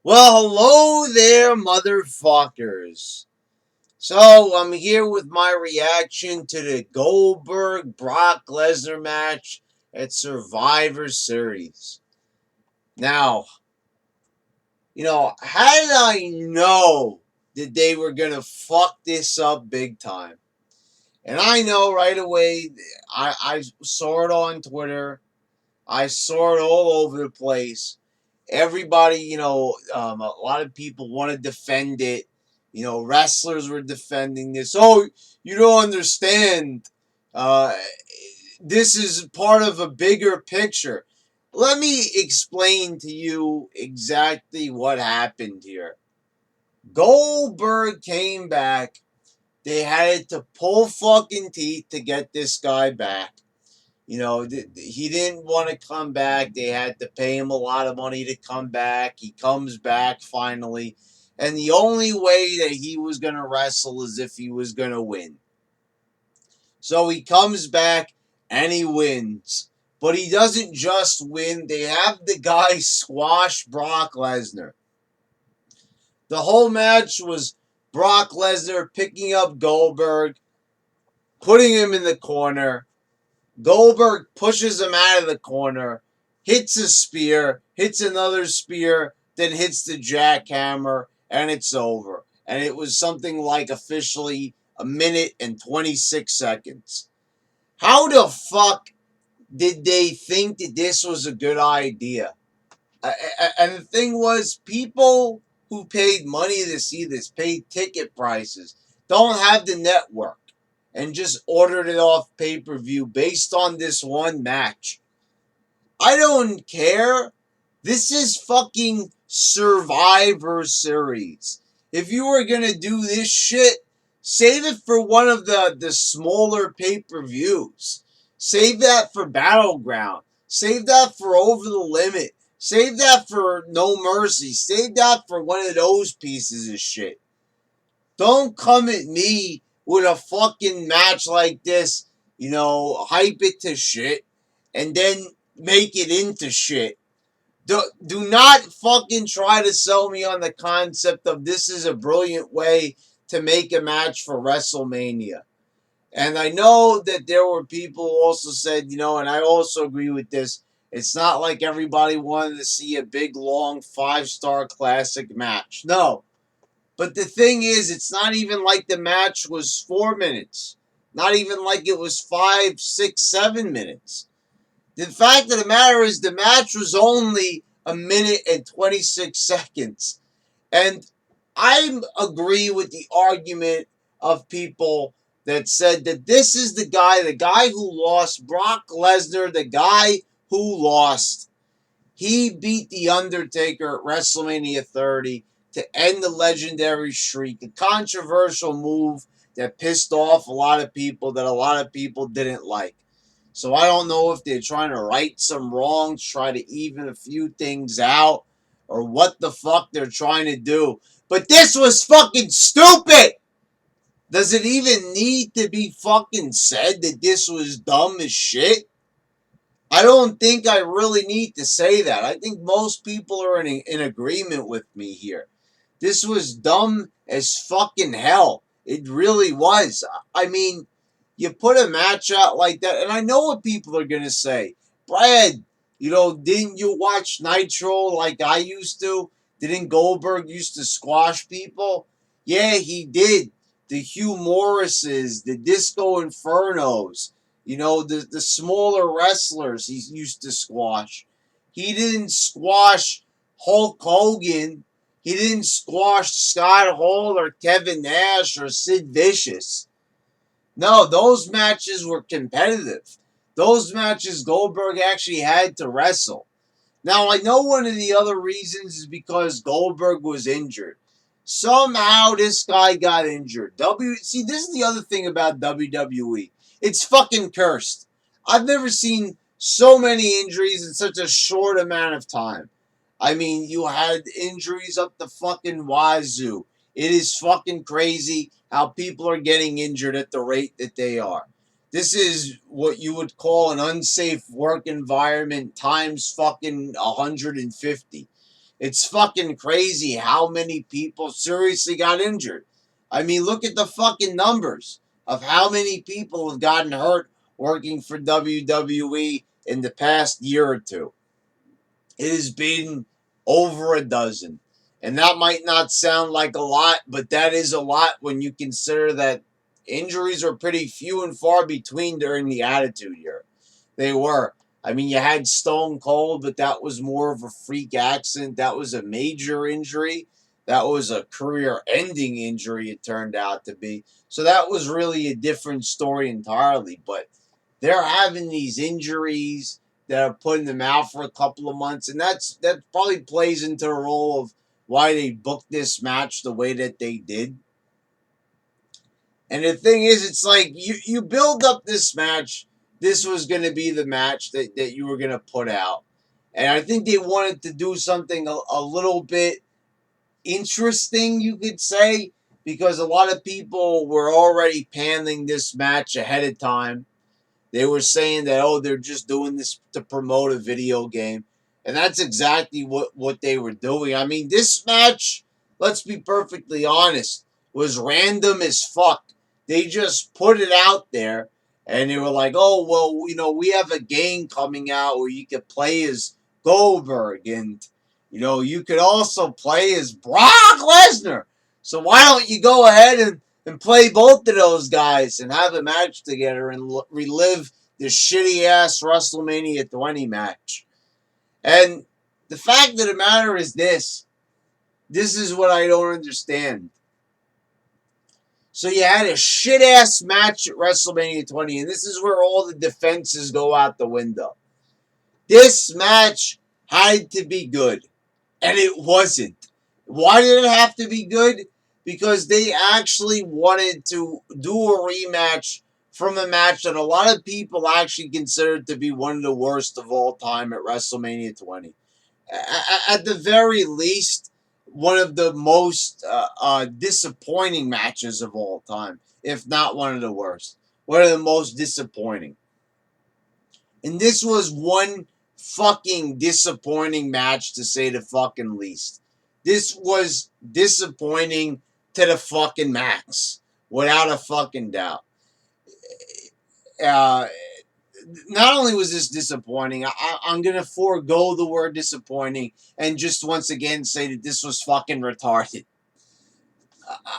Well, hello there, motherfuckers. So, I'm here with my reaction to the Goldberg Brock Lesnar match at Survivor Series. Now, how did I know that they were going to fuck this up big time? And I know right away, I saw it on Twitter, I saw it all over the place. Everybody, a lot of people want to defend it. Wrestlers were defending this. Oh, you don't understand. Uh, this is part of a bigger picture. Let me explain to you exactly what happened here. Goldberg came back. They had to pull fucking teeth to get this guy back. He didn't want to come back. They had to pay him a lot of money to come back. He comes back finally. And the only way that he was going to wrestle is if he was going to win. So he comes back and he wins. But he doesn't just win. They have the guy squash Brock Lesnar. The whole match was Brock Lesnar picking up Goldberg, putting him in the corner. Goldberg pushes him out of the corner, hits a spear, hits another spear, then hits the jackhammer, and it's over. And it was something like officially a minute and 26 seconds. How the fuck did they think that this was a good idea? And the thing was, people who paid money to see this, paid ticket prices, don't have the network and just ordered it off pay-per-view based on this one match. I don't care. This is fucking Survivor Series. If you were gonna do this shit, save it for one of the smaller pay-per-views. Save that for Battleground. Save that for Over the Limit. Save that for No Mercy. Save that for one of those pieces of shit. Don't come at me with a fucking match like this, hype it to shit, and then make it into shit. Do not fucking try to sell me on the concept of this is a brilliant way to make a match for WrestleMania. And I know that there were people who also said, and I also agree with this, it's not like everybody wanted to see a big, long, 5-star classic match. No. But the thing is, it's not even like the match was 4 minutes. Not even like it was 5, 6, 7 minutes. The fact of the matter is, the match was only a minute and 26 seconds. And I agree with the argument of people that said that this is the guy who lost, Brock Lesnar, the guy who lost. He beat The Undertaker at WrestleMania 30 to end the legendary streak, a controversial move that pissed off a lot of people, that a lot of people didn't like. So I don't know if they're trying to right some wrongs, try to even a few things out, or what the fuck they're trying to do. But this was fucking stupid! Does it even need to be fucking said that this was dumb as shit? I don't think I really need to say that. I think most people are in agreement with me here. This was dumb as fucking hell. It really was. I mean, you put a match out like that, and I know what people are going to say. Brad, didn't you watch Nitro like I used to? Didn't Goldberg used to squash people? Yeah, he did. The Hugh Morrises, the Disco Infernos, the smaller wrestlers he used to squash. He didn't squash Hulk Hogan. He didn't squash Scott Hall or Kevin Nash or Sid Vicious. No, those matches were competitive. Those matches Goldberg actually had to wrestle. Now, I know one of the other reasons is because Goldberg was injured. Somehow this guy got injured. See, this is the other thing about WWE. It's fucking cursed. I've never seen so many injuries in such a short amount of time. I mean, you had injuries up the fucking wazoo. It is fucking crazy how people are getting injured at the rate that they are. This is what you would call an unsafe work environment times fucking 150. It's fucking crazy how many people seriously got injured. I mean, look at the fucking numbers of how many people have gotten hurt working for WWE in the past year or two. It has been over a dozen. And that might not sound like a lot, but that is a lot when you consider that injuries are pretty few and far between during the Attitude Year. They were. I mean, you had Stone Cold, but that was more of a freak accident. That was a major injury. That was a career ending injury, it turned out to be. So that was really a different story entirely. But they're having these injuries that are putting them out for a couple of months, and that probably plays into the role of why they booked this match the way that they did. And the thing is, it's like you build up this match. This was going to be the match that you were going to put out. And I think they wanted to do something a little bit interesting, you could say, because a lot of people were already panning this match ahead of time. They were saying that, oh, they're just doing this to promote a video game. And that's exactly what they were doing. I mean, this match, let's be perfectly honest, was random as fuck. They just put it out there and they were like, oh, well, we have a game coming out where you could play as Goldberg and, you could also play as Brock Lesnar. So why don't you go ahead and play both of those guys and have a match together and relive the shitty ass WrestleMania 20 match. And the fact of the matter is this is what I don't understand. So you had a shit ass match at WrestleMania 20, and this is where all the defenses go out the window. This match had to be good, and it wasn't. Why did it have to be good? Because they actually wanted to do a rematch from a match that a lot of people actually considered to be one of the worst of all time at WrestleMania 20. At the very least, one of the most disappointing matches of all time, if not one of the worst. One of the most disappointing. And this was one fucking disappointing match, to say the fucking least. This was disappointing to the fucking max, without a fucking doubt. Uh, Not only was this disappointing, I'm going to forego the word disappointing and just once again say that this was fucking retarded.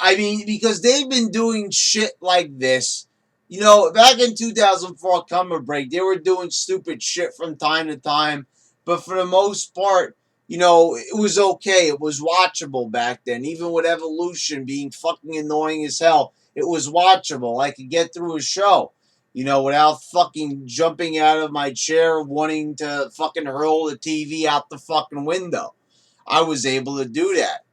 I mean, because they've been doing shit like this. Back in 2004, Summer Break, they were doing stupid shit from time to time. But for the most part, it was okay. It was watchable back then. Even with Evolution being fucking annoying as hell, it was watchable. I could get through a show, without fucking jumping out of my chair wanting to fucking hurl the TV out the fucking window. I was able to do that.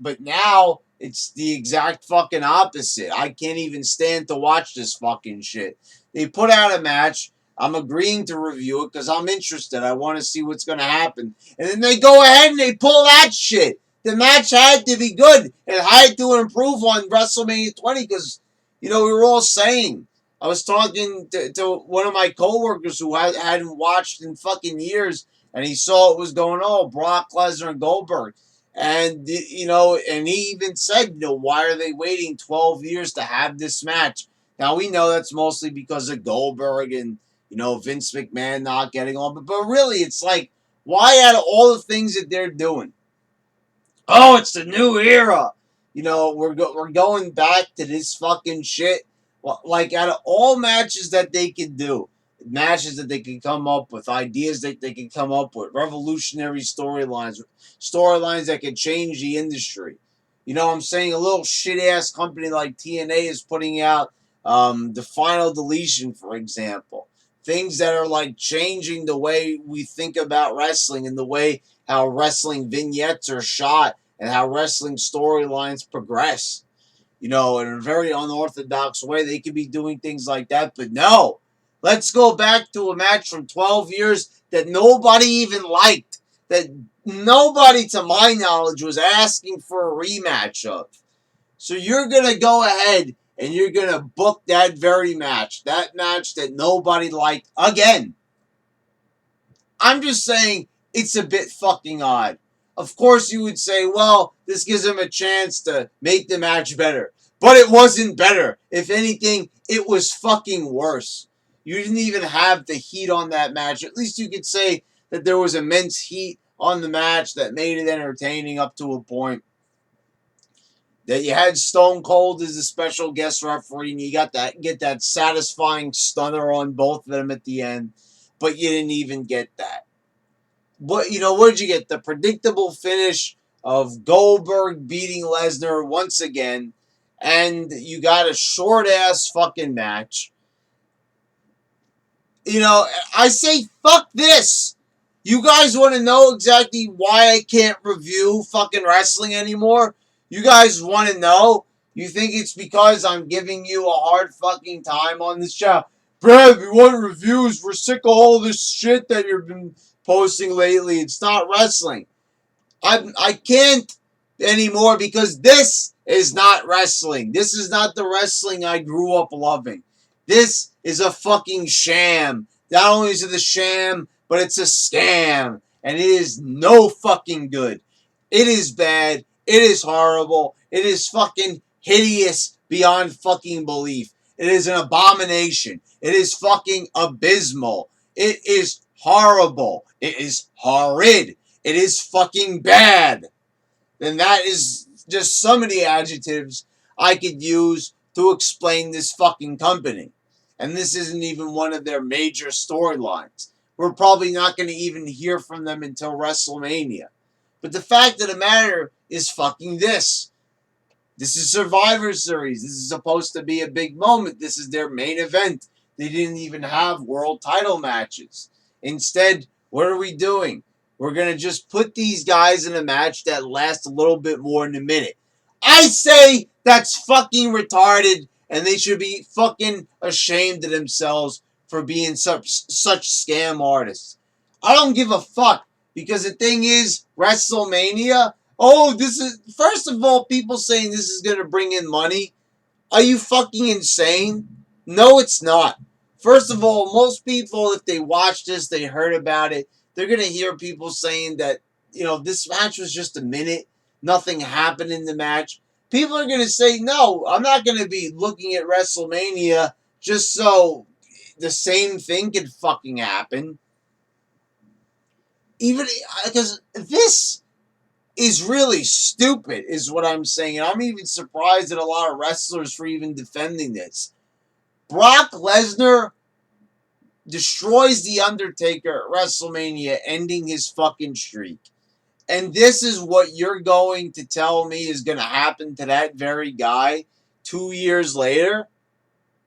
But now it's the exact fucking opposite. I can't even stand to watch this fucking shit. They put out a match. I'm agreeing to review it because I'm interested. I want to see what's going to happen. And then they go ahead and they pull that shit. The match had to be good. It had to improve on WrestleMania 20 because, we were all saying. I was talking to one of my coworkers who hadn't watched in fucking years, and he saw what was going on, Brock Lesnar and Goldberg. And, and he even said, why are they waiting 12 years to have this match? Now, we know that's mostly because of Goldberg and, Vince McMahon not getting on. But really, it's like, why out of all the things that they're doing? Oh, it's the new era. We're going back to this fucking shit. Well, like, out of all matches that they can do, matches that they can come up with, ideas that they can come up with, revolutionary storylines that can change the industry. I'm saying a little shit-ass company like TNA is putting out the Final Deletion, for example. Things that are like changing the way we think about wrestling and the way how wrestling vignettes are shot and how wrestling storylines progress. In a very unorthodox way. They could be doing things like that, but no. Let's go back to a match from 12 years that nobody even liked, that nobody, to my knowledge, was asking for a rematch of. So you're going to go ahead and you're going to book that very match, that match that nobody liked again. I'm just saying, it's a bit fucking odd. Of course, you would say, well, this gives him a chance to make the match better. But it wasn't better. If anything, it was fucking worse. You didn't even have the heat on that match. At least you could say that there was immense heat on the match that made it entertaining up to a point. That you had Stone Cold as a special guest referee, and you got that get that satisfying stunner on both of them at the end, but you didn't even get that. What what did you get? The predictable finish of Goldberg beating Lesnar once again, and you got a short ass fucking match. I say fuck this. You guys want to know exactly why I can't review fucking wrestling anymore? You guys want to know? You think it's because I'm giving you a hard fucking time on this show? Brad, we want reviews. We're sick of all this shit that you've been posting lately. It's not wrestling. I can't anymore because this is not wrestling. This is not the wrestling I grew up loving. This is a fucking sham. Not only is it a sham, but it's a scam. And it is no fucking good. It is bad. It is horrible. It is fucking hideous beyond fucking belief. It is an abomination. It is fucking abysmal. It is horrible. It is horrid. It is fucking bad. And that is just some of the adjectives I could use to explain this fucking company. And this isn't even one of their major storylines. We're probably not going to even hear from them until WrestleMania. But the fact of the matter is fucking this. This is Survivor Series. This is supposed to be a big moment. This is their main event. They didn't even have world title matches. Instead, what are we doing? We're going to just put these guys in a match that lasts a little bit more than a minute. I say that's fucking retarded, and they should be fucking ashamed of themselves for being such scam artists. I don't give a fuck, because the thing is, WrestleMania, this is, first of all, people saying this is going to bring in money. Are you fucking insane? No, it's not. First of all, most people, if they watch this, they heard about it, they're going to hear people saying that, this match was just a minute. Nothing happened in the match. People are going to say, no, I'm not going to be looking at WrestleMania just so the same thing could fucking happen. Even because this is really stupid, is what I'm saying. And I'm even surprised at a lot of wrestlers for even defending this. Brock Lesnar destroys The Undertaker at WrestleMania, ending his fucking streak. And this is what you're going to tell me is going to happen to that very guy 2 years later?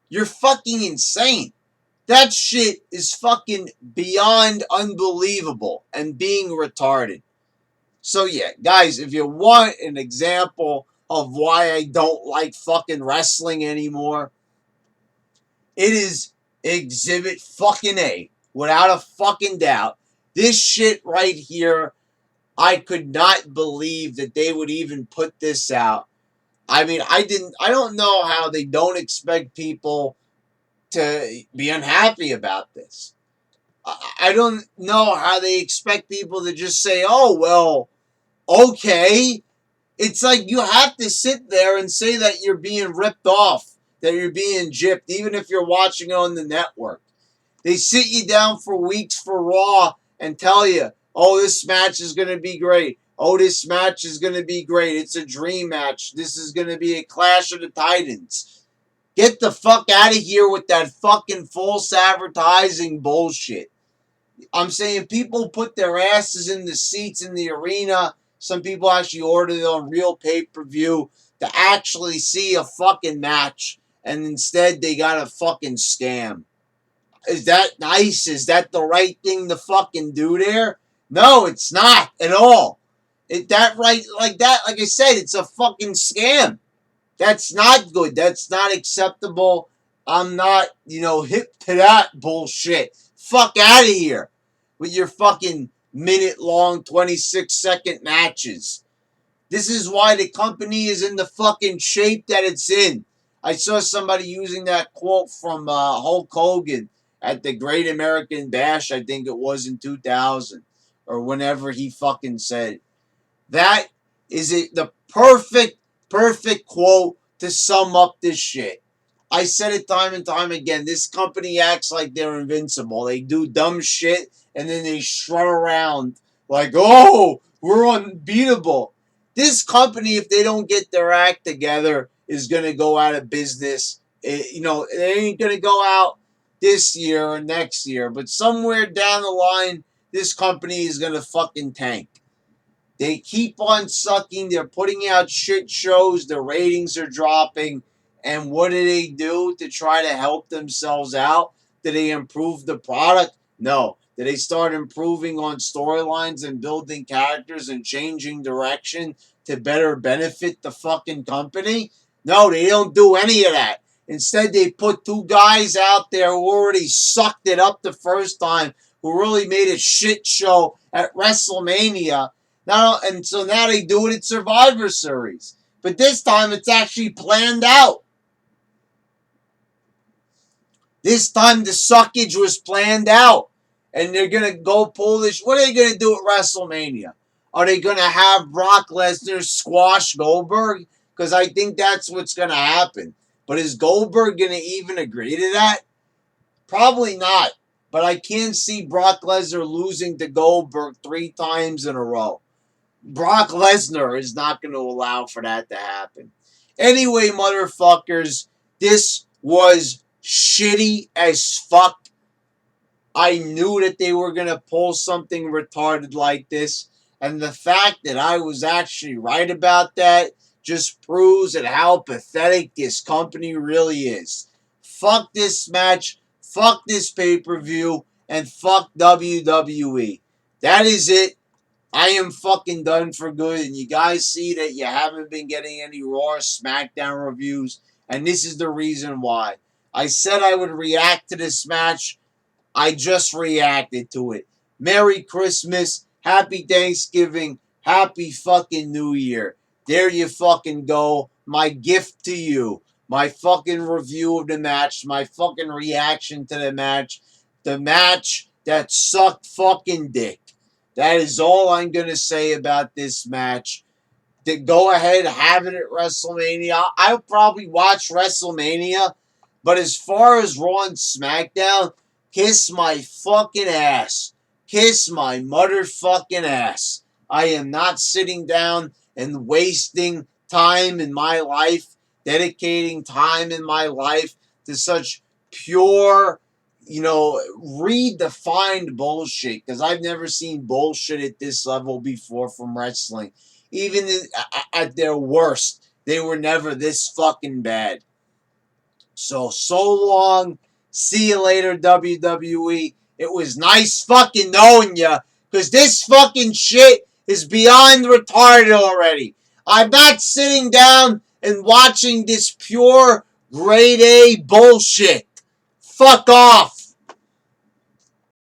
You're fucking insane. That shit is fucking beyond unbelievable and being retarded. So yeah, guys, if you want an example of why I don't like fucking wrestling anymore, it is Exhibit fucking A, without a fucking doubt. This shit right here, I could not believe that they would even put this out. I mean, I don't know how they don't expect people to be unhappy about this. I don't know how they expect people to just say, oh, well, okay. It's like you have to sit there and say that you're being ripped off, that you're being gypped, even if you're watching on the network. They sit you down for weeks for Raw and tell you, oh, this match is going to be great. Oh, this match is going to be great. It's a dream match. This is going to be a Clash of the Titans. Get the fuck out of here with that fucking false advertising bullshit. I'm saying people put their asses in the seats in the arena. Some people actually ordered it on real pay-per-view to actually see a fucking match. And instead they got a fucking scam. Is that nice? Is that the right thing to fucking do there? No, it's not at all. Like I said, it's a fucking scam. That's not good. That's not acceptable. I'm not, hip to that bullshit. Fuck out of here with your fucking minute-long, 26-second matches. This is why the company is in the fucking shape that it's in. I saw somebody using that quote from Hulk Hogan at the Great American Bash, I think it was in 2000, or whenever he fucking said. That is it, the perfect quote to sum up this shit. I said it time and time again. This company acts like they're invincible. They do dumb shit and then they strut around like, oh, we're unbeatable. This company, if they don't get their act together, is going to go out of business. They ain't going to go out this year or next year, but somewhere down the line, this company is going to fucking tank. They keep on sucking. They're putting out shit shows. The ratings are dropping. And what do they do to try to help themselves out? Do they improve the product? No. Do they start improving on storylines and building characters and changing direction to better benefit the fucking company? No, they don't do any of that. Instead, they put two guys out there who already sucked it up the first time, who really made a shit show at WrestleMania. And so now they do it at Survivor Series. But this time it's actually planned out. This time the suckage was planned out. And they're going to go pull this. What are they going to do at WrestleMania? Are they going to have Brock Lesnar squash Goldberg? Because I think that's what's going to happen. But is Goldberg going to even agree to that? Probably not. But I can't see Brock Lesnar losing to Goldberg 3 times in a row. Brock Lesnar is not going to allow for that to happen. Anyway, motherfuckers, this was shitty as fuck. I knew that they were going to pull something retarded like this. And the fact that I was actually right about that just proves that how pathetic this company really is. Fuck this match. Fuck this pay-per-view. And fuck WWE. That is it. I am fucking done for good, and you guys see that you haven't been getting any Raw or SmackDown reviews, and this is the reason why. I said I would react to this match. I just reacted to it. Merry Christmas, Happy Thanksgiving, Happy fucking New Year. There you fucking go. My gift to you. My fucking review of the match, my fucking reaction to the match that sucked fucking dick. That is all I'm going to say about this match. To go ahead, have it at WrestleMania. I'll probably watch WrestleMania. But as far as Raw and SmackDown, kiss my fucking ass. Kiss my motherfucking ass. I am not sitting down and wasting time in my life, dedicating time in my life to such pure, redefined bullshit, because I've never seen bullshit at this level before from wrestling. Even at their worst, they were never this fucking bad. So long. See you later, WWE. It was nice fucking knowing you, because this fucking shit is beyond retarded already. I'm not sitting down and watching this pure grade A bullshit. Fuck off.